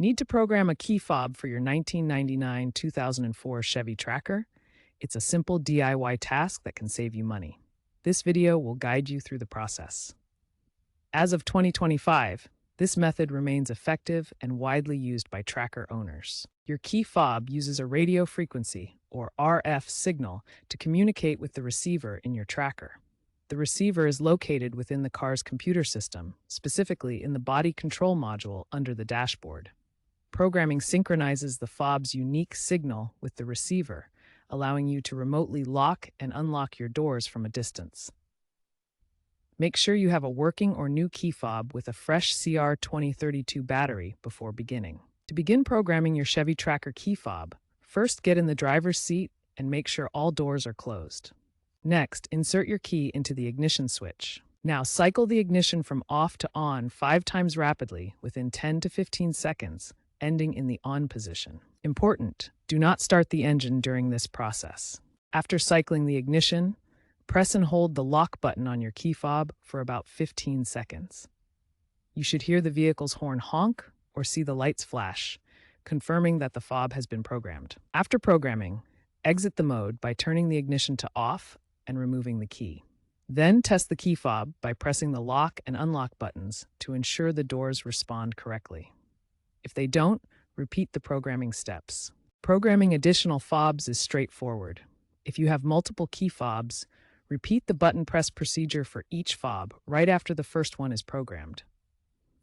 Need to program a key fob for your 1999-2004 Chevy Tracker? It's a simple DIY task that can save you money. This video will guide you through the process. As of 2025, this method remains effective and widely used by tracker owners. Your key fob uses a radio frequency, or RF signal, to communicate with the receiver in your tracker. The receiver is located within the car's computer system, specifically in the body control module under the dashboard. Programming synchronizes the fob's unique signal with the receiver, allowing you to remotely lock and unlock your doors from a distance. Make sure you have a working or new key fob with a fresh CR2032 battery before beginning. To begin programming your Chevy Tracker key fob, first get in the driver's seat and make sure all doors are closed. Next, insert your key into the ignition switch. Now cycle the ignition from off to on 5 times rapidly within 10 to 15 seconds, ending in the on position. Important, do not start the engine during this process. After cycling the ignition, press and hold the lock button on your key fob for about 15 seconds. You should hear the vehicle's horn honk or see the lights flash, confirming that the fob has been programmed. After programming, exit the mode by turning the ignition to off and removing the key. Then test the key fob by pressing the lock and unlock buttons to ensure the doors respond correctly. If they don't, repeat the programming steps. Programming additional fobs is straightforward. If you have multiple key fobs, repeat the button press procedure for each fob right after the first one is programmed.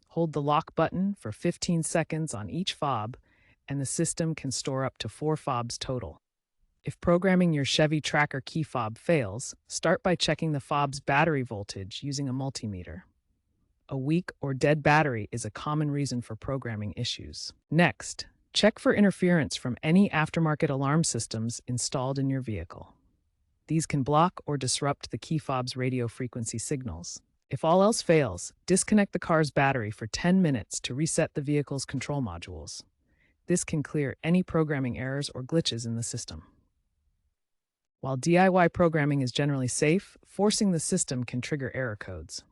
Hold the lock button for 15 seconds on each fob, and the system can store up to 4 fobs total. If programming your Chevy Tracker key fob fails, start by checking the fob's battery voltage using a multimeter. A weak or dead battery is a common reason for programming issues. Next, check for interference from any aftermarket alarm systems installed in your vehicle. These can block or disrupt the key fob's radio frequency signals. If all else fails, disconnect the car's battery for 10 minutes to reset the vehicle's control modules. This can clear any programming errors or glitches in the system. While DIY programming is generally safe, forcing the system can trigger error codes.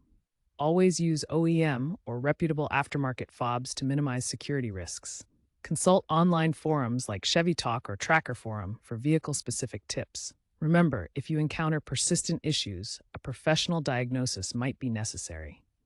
Always use OEM or reputable aftermarket fobs to minimize security risks. Consult online forums like Chevy Talk or Tracker Forum for vehicle-specific tips. Remember, if you encounter persistent issues, a professional diagnosis might be necessary.